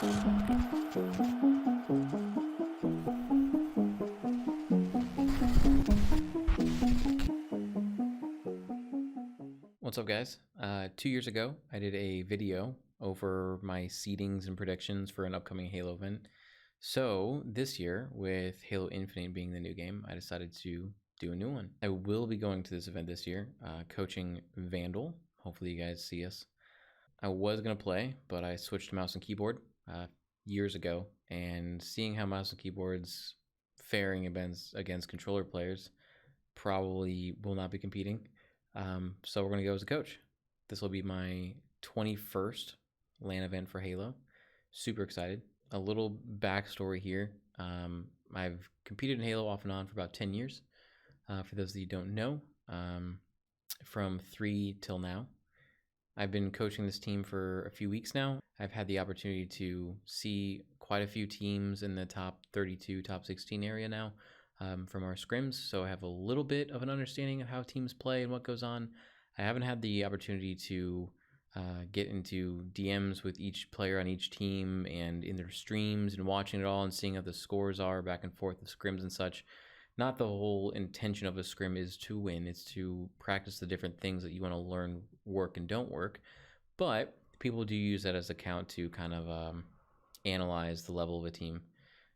What's up, guys? 2 years ago, I did a video over my seedings and predictions for an upcoming Halo event. So this year, with Halo Infinite being the new game, I decided to do a new one. I will be going to this event this year, coaching Vandal. Hopefully you guys see us. I was going to play, but I switched to mouse and keyboard years ago, and seeing how mouse and keyboard's faring against controller players, probably will not be competing. So we're going to go as a coach. This will be my 21st LAN event for Halo. Super excited. A little backstory here. I've competed in Halo off and on for about 10 years. For those of you who don't know, from 3 till now. I've been coaching this team for a few weeks now. I've had the opportunity to see quite a few teams in the top 32, top 16 area now from our scrims, so I have a little bit of an understanding of how teams play and what goes on. I haven't had the opportunity to get into DMs with each player on each team and in their streams and watching it all and seeing how the scores are back and forth, the scrims and such. Not the whole intention of a scrim is to win, it's to practice the different things that you want to learn work and don't work. But people do use that as a count to kind of analyze the level of a team.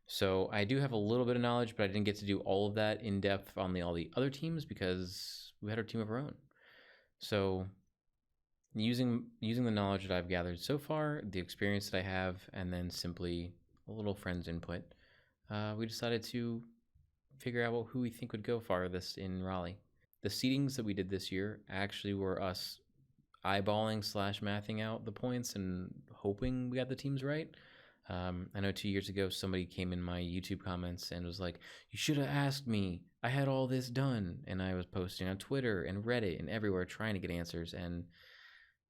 So I do have a little bit of knowledge, but I didn't get to do all of that in depth on all the other teams because we had our team of our own. So using the knowledge that I've gathered so far, the experience that I have, and then simply a little friend's input, we decided to figure out who we think would go farthest in Raleigh. The seedings that we did this year actually were us eyeballing / mathing out the points and hoping we got the teams right. I know 2 years ago somebody came in my YouTube comments and was like, "You should have asked me. I had all this done." And I was posting on Twitter and Reddit and everywhere trying to get answers, and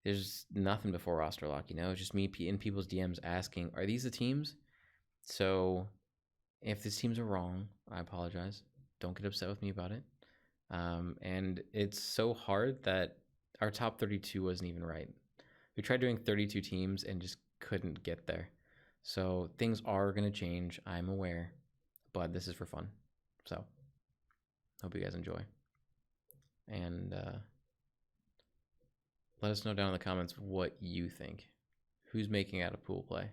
there's nothing before roster lock, just me in people's DMs asking, "Are these the teams?" So if these teams are wrong, I apologize. Don't get upset with me about it. And it's so hard that our top 32 wasn't even right. We tried doing 32 teams and just couldn't get there. So things are going to change, I'm aware, but this is for fun. So hope you guys enjoy. And let us know down in the comments what you think. Who's making out a pool play?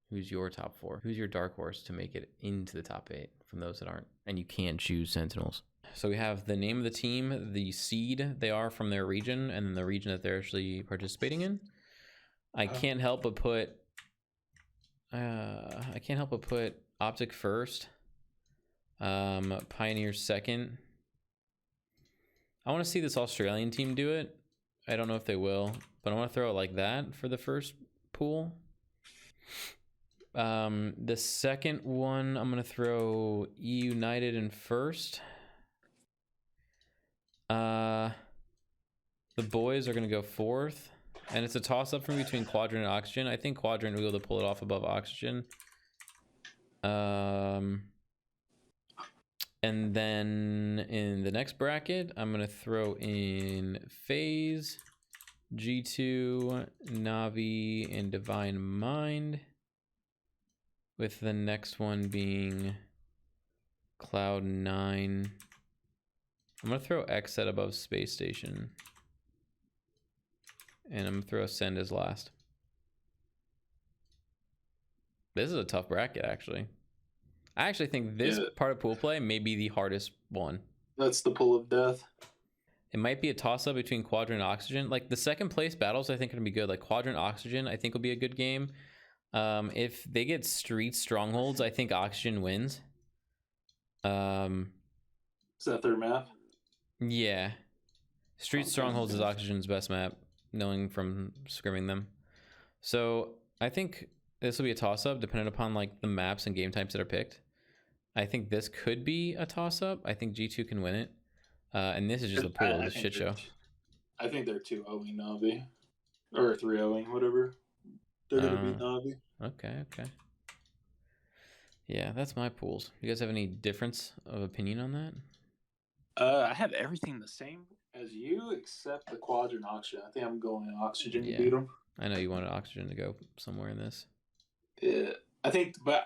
Who's your top 4? Who's your dark horse to make it into the top 8 from those that aren't? And you can't choose Sentinels. So we have the name of the team, the seed they are from their region, and then the region that they're actually participating in. I can't help but put Optic first, Pioneer second. I want to see this Australian team do it. I don't know if they will, but I want to throw it like that for the first pool. The second one, I'm going to throw E United in first. The boys are going to go fourth. And it's a toss-up from between Quadrant and Oxygen. I think Quadrant will be able to pull it off above Oxygen. And then in the next bracket, I'm going to throw in FaZe, G2, Navi, and Divine Mind. With the next one being Cloud9. I'm going to throw Xset above Space Station. And I'm going to throw Ascend as last. This is a tough bracket, actually. I actually think this part of pool play may be the hardest one. That's the pool of death. It might be a toss-up between Quadrant and Oxygen. Like, the second place battles, I think, are going to be good. Like, Quadrant Oxygen, I think, will be a good game. If they get Street Strongholds, I think Oxygen wins. Is that their map? Yeah. Street Strongholds is Oxygen's best map, knowing from scrimming them. So I think this will be a toss-up depending upon like the maps and game types that are picked. I think this could be a toss-up. I think G2 can win it. And this is just a pool, it's a shit show. I think they're 2-0ing Navi. Or 3-0ing, whatever. They're going to beat Navi. Okay. Yeah, that's my pools. You guys have any difference of opinion on that? I have everything the same as you except the Quadrant Oxygen. I think I'm going Oxygen to beat them. I know you wanted Oxygen to go somewhere in this. Yeah, I think, but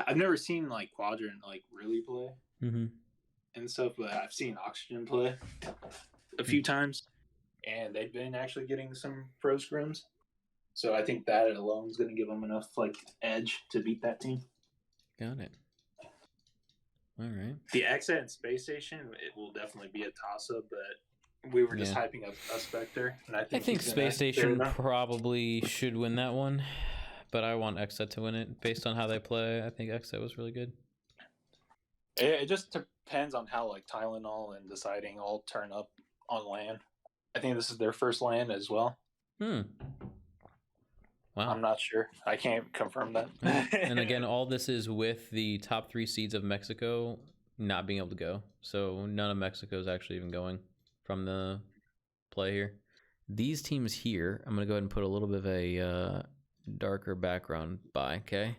I've never seen like Quadrant like really play and stuff. But I've seen Oxygen play a few times, and they've been actually getting some pro scrims. So I think that alone is going to give them enough like edge to beat that team. Got it. All right. The XA and Space Station, it will definitely be a toss up, but we were just hyping up a Spectre, and I think Space Station probably should win that one, but I want Exa to win it based on how they play. I think Exa was really good. It just depends on how like Tylenol and Deciding all turn up on land. I think this is their first land as well. Wow. I'm not sure. I can't confirm that. And again, all this is with the top 3 seeds of Mexico not being able to go. So none of Mexico is actually even going from the play here. These teams here, I'm going to go ahead and put a little bit of a darker background by, okay?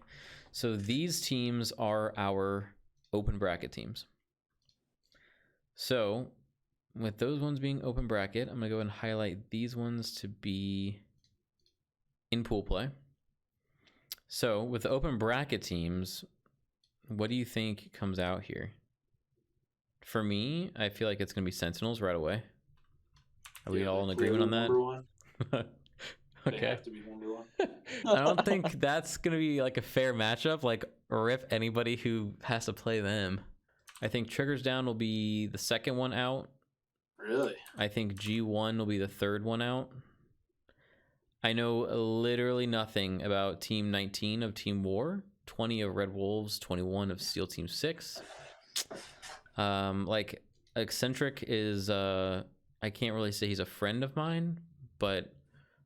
So these teams are our open bracket teams. So with those ones being open bracket, I'm going to go ahead and highlight these ones to be in pool play. So with the open bracket teams, what do you think comes out here? For me, I feel like it's going to be Sentinels right away. Are we all in agreement on that? Number one. Okay. They have to be number one. I don't think that's going to be like a fair matchup. Like, rip anybody who has to play them. I think Triggers Down will be the second one out. Really? I think G1 will be the third one out. I know literally nothing about Team 19 of Team War, 20 of Red Wolves, 21 of SEAL Team 6. Like, Eccentric is, I can't really say he's a friend of mine, but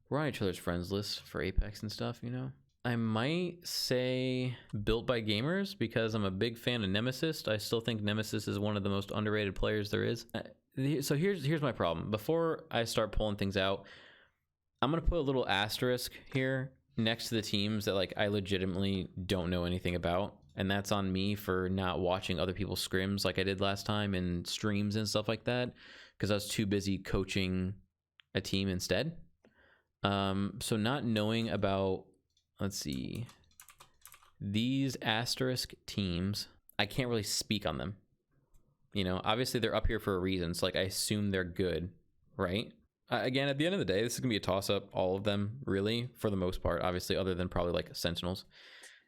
we're on each other's friends list for Apex and stuff, you know? I might say Built by Gamers because I'm a big fan of Nemesis. I still think Nemesis is one of the most underrated players there is. So here's my problem. Before I start pulling things out, I'm going to put a little asterisk here next to the teams that like I legitimately don't know anything about. And that's on me for not watching other people's scrims like I did last time and streams and stuff like that because I was too busy coaching a team instead. So not knowing about, let's see, these asterisk teams, I can't really speak on them. You know, obviously they're up here for a reason. So like I assume they're good, right? Again, at the end of the day, this is going to be a toss-up, all of them, really, for the most part, obviously, other than probably, like, Sentinels.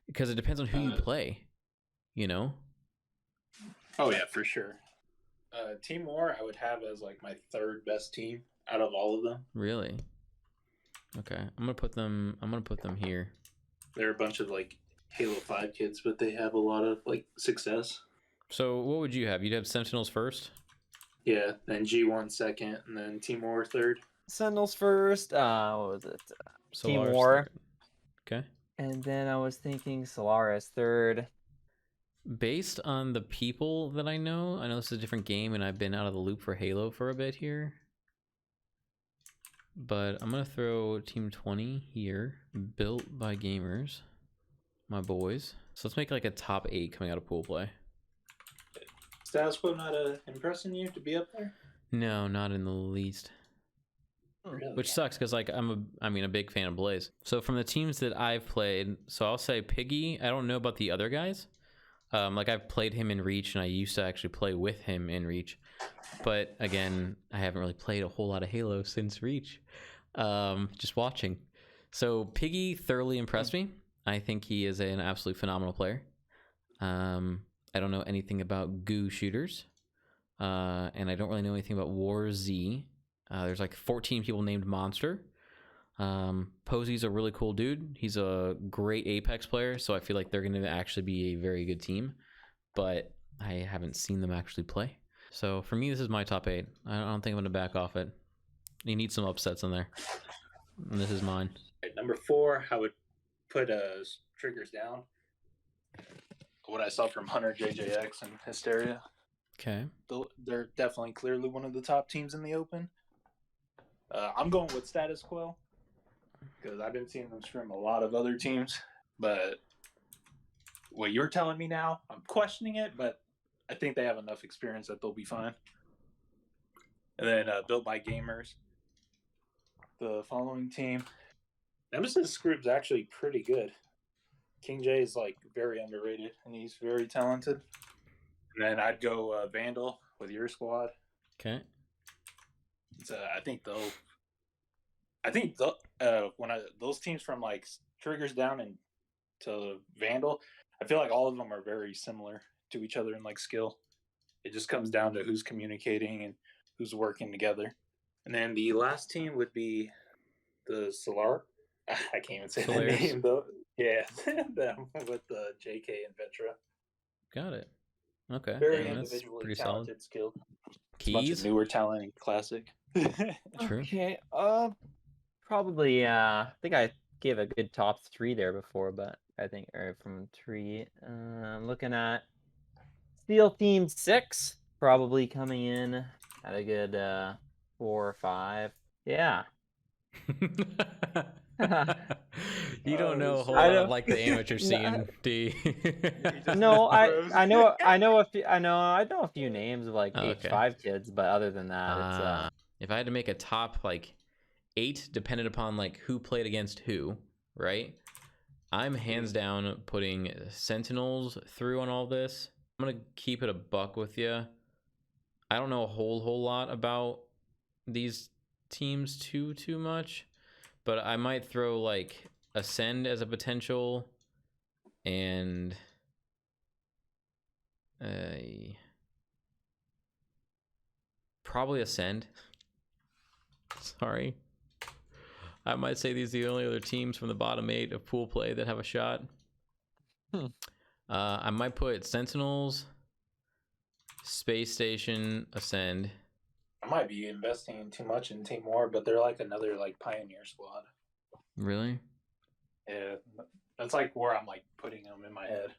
Because it depends on who you play, you know? Oh, yeah, for sure. Team War, I would have as, like, my third best team out of all of them. Really? Okay. I'm going to put them here. They're a bunch of, like, Halo 5 kids, but they have a lot of, like, success. So what would you have? You'd have Sentinels first? Yeah, then G1 second, and then Team War third. Sentinels first. What was it? Team Solaris War. Third. Okay. And then I was thinking Solaris third. Based on the people that I know this is a different game, and I've been out of the loop for Halo for a bit here. But I'm going to throw Team 20 here, Built by Gamers, my boys. So let's make like a top 8 coming out of pool play. Status quo not impressing you to be up there? No, not in the least. Really? Which sucks because like I'm a big fan of Blaze. So from the teams that I've played, so I'll say Piggy. I don't know about the other guys. Like I've played him in Reach, and I used to actually play with him in Reach. But again, I haven't really played a whole lot of Halo since Reach. Just watching. So Piggy thoroughly impressed me. I think he is an absolutely phenomenal player. I don't know anything about goo shooters, and I don't really know anything about War Z. There's like 14 people named Monster. Posy's a really cool dude. He's a great Apex player, so I feel like they're going to actually be a very good team, but I haven't seen them actually play. So for me, this is my top 8. I don't think I'm going to back off it. You need some upsets in there, and this is mine. At number 4, I would put Triggers Down. What I saw from Hunter, JJX, and Hysteria. Okay. They're definitely clearly one of the top teams in the open. I'm going with Status Quo because I've been seeing them scrim a lot of other teams. But what you're telling me now, I'm questioning it, but I think they have enough experience that they'll be fine. And then Built by Gamers, the following team. Nemesis scrib's actually pretty good. King J is like very underrated, and he's very talented. And then I'd go Vandal with your squad. Okay. I think those teams from like Triggers down and to Vandal, I feel like all of them are very similar to each other in like skill. It just comes down to who's communicating and who's working together. And then the last team would be the Solar. I can't even say Solaris. the name though. Yeah, them with the JK and Vetra. Got it. Okay. Very That's individually pretty talented, skilled. It's a bunch Keys. of newer talent and classic. True. Okay. Probably. I think I gave a good top 3 there before, but I think from 3. I'm looking at Steel Team 6 probably coming in at a good 4 or 5. Yeah. You don't know a whole I lot of don't- like the amateur scene, do you? No, Pros. I know a few names of like Oh, okay. H5 kids, but other than that, it's if I had to make a top like 8 dependent upon like who played against who, right? I'm hands down putting Sentinels through on all this. I'm gonna keep it a buck with you. I don't know a whole lot about these teams too much, but I might throw like Ascend as a potential, and probably Ascend. Sorry. I might say these are the only other teams from the bottom 8 of pool play that have a shot. I might put Sentinels, Space Station, Ascend. I might be investing too much in Team War, but they're like another like Pioneer squad. Really? Yeah, that's like where I'm like putting them in my head.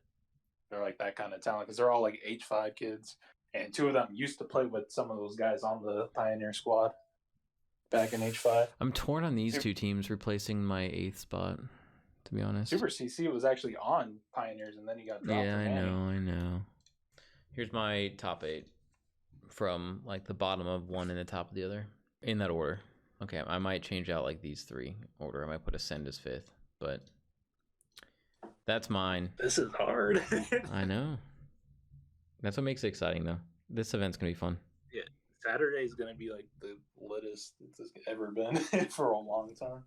They're like that kind of talent because they're all like H5 kids, and 2 of them used to play with some of those guys on the Pioneer squad back in H5. I'm torn on these 2 teams replacing my 8th spot, to be honest. Super CC was actually on Pioneers, and then he got dropped. Yeah, for Manny. I know. Here's my top 8 from like the bottom of one and the top of the other in that order. Okay, I might change out like these 3 order. I might put Ascend as 5th, but that's mine. This is hard. I know. That's what makes it exciting, though. This event's gonna be fun. Yeah, Saturday's gonna be like the littest it's ever been for a long time.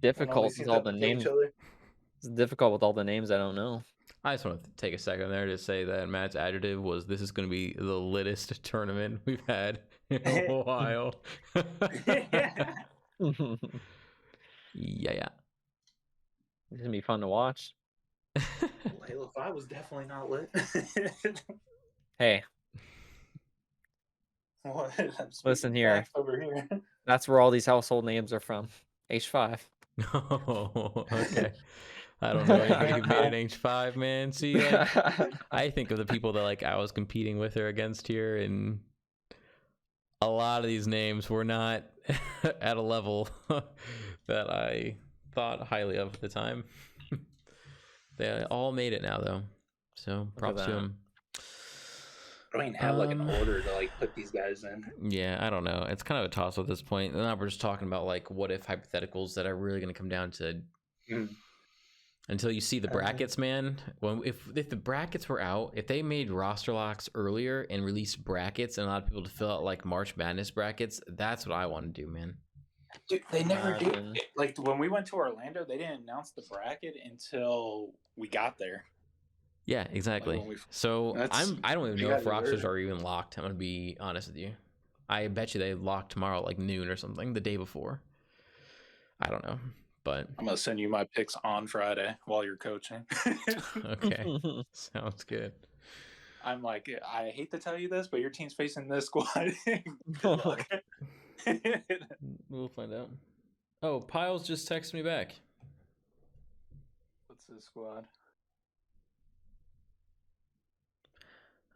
difficult with all the names. It's difficult with all the names I don't know. I just want to take a second there to say that Matt's adjective was, this is going to be the littest tournament we've had in a while. Yeah. It's gonna be fun to watch. Well, Halo 5 was definitely not lit. Hey, What? Listen here. Over here. that's where all these household names are from. H5. Oh, okay. I don't know anybody who made an H5, man. See, like, I think of the people that like I was competing with or against here, and a lot of these names were not at a level that I thought highly of at the time. They all made it now, though, so props to them. I don't even have like an order to like put these guys in. Yeah, I don't know. It's kind of a toss at this point. Now we're just talking about like what if hypotheticals that are really going to come down to until you see the brackets, man. If the brackets were out, if they made roster locks earlier and released brackets and allowed people to fill out like March Madness brackets, that's what I want to do, man. Dude, they never do. Like when we went to Orlando, they didn't announce the bracket until we got there. Yeah, exactly. Like so I don't even know if rosters are even locked. I'm gonna be honest with you. I bet you they lock tomorrow, like noon or something, the day before. I don't know, but I'm gonna send you my picks on Friday while you're coaching. Okay, sounds good. I'm like, I hate to tell you this, but your team's facing this squad. Good luck. We'll find out. Oh, Piles just texted me back. What's this squad?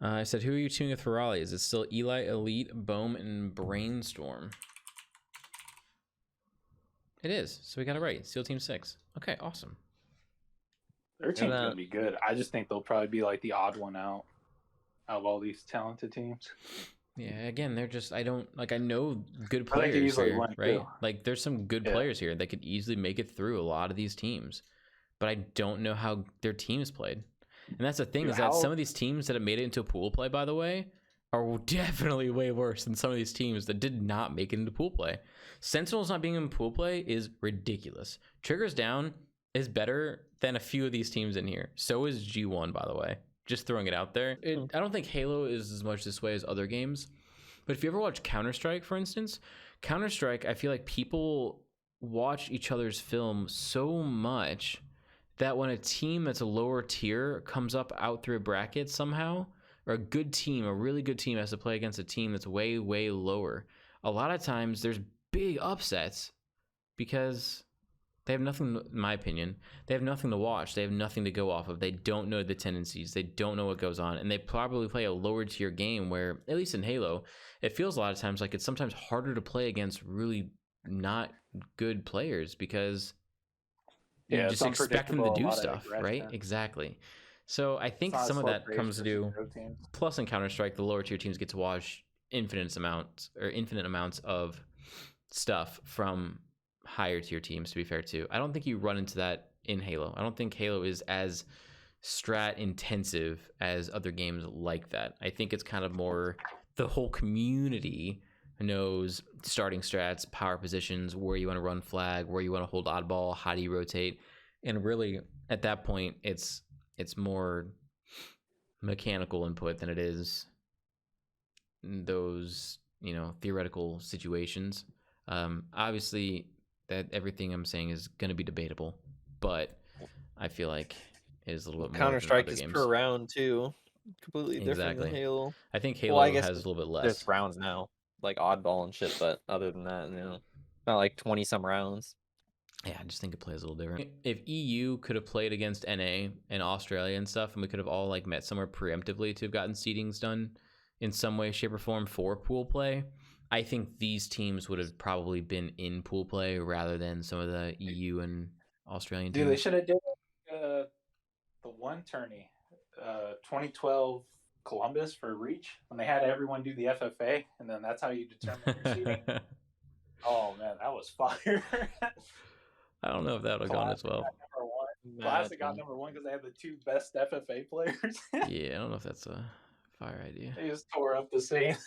I said, who are you tuning with for Raleigh? Is it still Eli, Elite, Bohm, and Brainstorm? It is. So we got it right. SEAL Team 6. Okay, awesome. Their team's going to be good. I just think they'll probably be like the odd one out of all these talented teams. Yeah, again, they're just, I know good players here, right? Like, there's some good players here that could easily make it through a lot of these teams. but I don't know how their teams played. And that's the thing, Dude, is that some of these teams that have made it into pool play, by the way, are definitely way worse than some of these teams that did not make it into pool play. Sentinels not being in pool play is ridiculous. Triggers Down is better than a few of these teams in here. So is G1, by the way. Just throwing it out there. I don't think Halo is as much this way as other games. But if you ever watch Counter-Strike, for instance, Counter-Strike, I feel like people watch each other's film so much that when a team that's a lower tier comes up out through a bracket somehow, or a good team, a really good team has to play against a team that's way, way lower, a lot of times there's big upsets because they have nothing, in my opinion, they have nothing to watch. They have nothing to go off of. They don't know the tendencies. They don't know what goes on. And they probably play a lower tier game where, at least in Halo, it feels a lot of times like it's sometimes harder to play against really not good players because you just expect them to do stuff, right? Exactly. So I think some of that comes to do, plus in Counter-Strike, the lower tier teams get to watch infinite amounts of stuff from higher tier teams, to be fair too. I don't think you run into that in Halo. I don't think Halo is as strat intensive as other games like that. I think it's kind of more the whole community knows starting strats, power positions, where you want to run flag, where you want to hold oddball, how do you rotate, and really at that point it's more mechanical input than it is those, you know, theoretical situations. Obviously that everything I'm saying is going to be debatable, but I feel like it is a little bit more. Counter-Strike is per round too, completely different than Halo. I think Halo has a little bit less. There's rounds now, like oddball and shit, but other than that, you know, not like 20 some rounds. Yeah, I just think it plays a little different. If EU could have played against NA and Australia and stuff, and we could have all like met somewhere preemptively to have gotten seedings done in some way, shape, or form for pool play, I think these teams would have probably been in pool play rather than some of the EU and Australian teams. Dude, they should have did the one tourney, 2012 Columbus for Reach, when they had everyone do the FFA, and then that's how you determine your seeding. Oh man, that was fire. I don't know if that would have gone as well. Classic got number one because they had the two best FFA players. Yeah, I don't know if that's a fire idea. They just tore up the scene.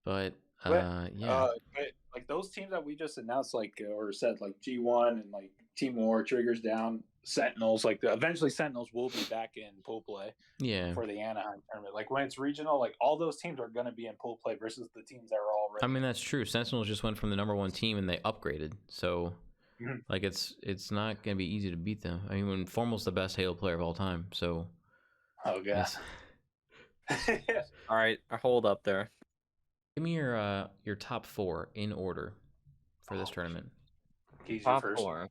But yeah, but like those teams that we just announced, like or said, like G1 and like Team War, Triggers Down, Sentinels, like eventually Sentinels will be back in pool play. Yeah. For the Anaheim tournament, like when it's regional, like all those teams are going to be in pool play versus the teams that are already. I mean, that's true. Sentinels just went from the #1 team and they upgraded, so like it's not going to be easy to beat them. I mean, when Formal's the best Halo player of all time, so. Oh god. All right, hold up there. Give me your top 4 in order for this tournament. Top 4.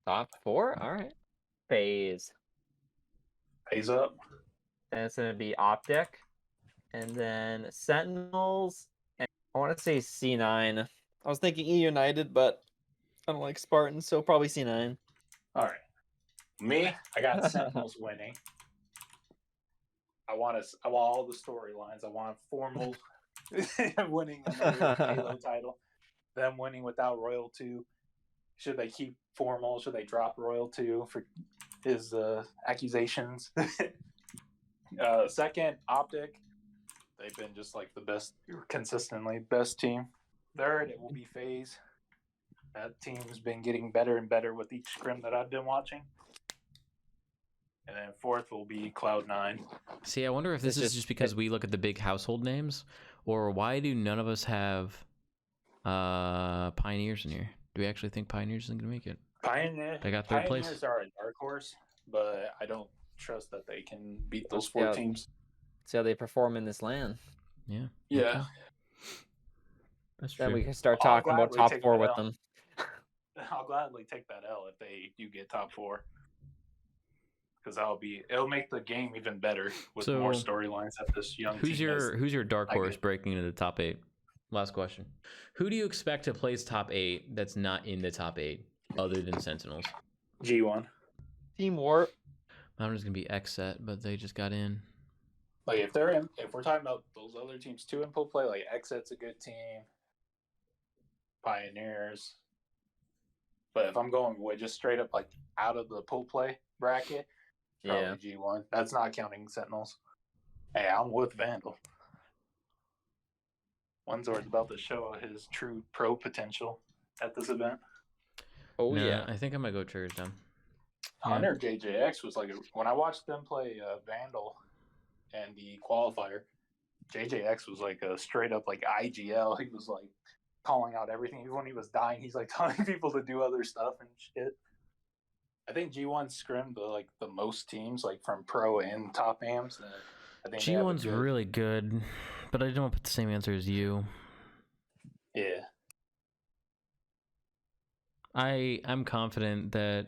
Top 4? All right. Phase up. And it's going to be Optic. And then Sentinels. And I want to say C9. I was thinking E United, but I don't like Spartans, so probably C9. All right. Me, I got Sentinels winning. I want all the storylines. I want Formal winning another Halo title. Them winning without Royal 2. Should they keep Formal? Should they drop Royal 2 for his accusations? Second, Optic. They've been just like the best, consistently best team. Third, it will be FaZe. That team's been getting better and better with each scrim that I've been watching. And then fourth will be Cloud9. See, I wonder if this is just because we look at the big household names, or why do none of us have Pioneers in here? Do we actually think Pioneers isn't going to make it? They got third place. Pioneers are a dark horse, but I don't trust that they can beat those 4 teams. See how they perform in this land. Yeah. Yeah. Okay. That's true. Then we can start talking about top 4 with them. I'll gladly take that L if they do get top 4. Because it'll make the game even better with more storylines at this young team. Who's your dark horse breaking into the top 8? Last question. Who do you expect to place top 8 that's not in the top 8 other than Sentinels? G1. Team War. Mine was gonna be XSET, but they just got in. Like if we're talking about those other teams too in pool play, like XSET's a good team. Pioneers. But if I'm going with just straight up like out of the pool play bracket, probably Yeah. G1. That's not counting Sentinels. Hey, I'm with Vandal. Winsor's about to show his true pro potential at this event. Oh Nah, yeah. I think I might go Triggers down. Hunter JJX was like when I watched them play Vandal and the qualifier, JJX was like a straight up like IGL. He was like calling out everything. Even when he was dying, he's like telling people to do other stuff and shit. I think G1 scrimmed the most teams like from pro and top AMs. I think G1's really good, but I didn't want to put the same answer as you. Yeah. I'm confident that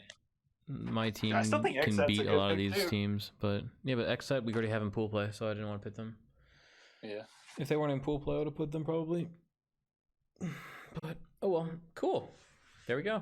my team I still think can XSET's beat a a lot of good pick, these too. teams, but yeah, but XSET we already have in pool play, so I didn't want to put them. Yeah. If they weren't in pool play, I would have put them probably. But oh well, cool. There we go.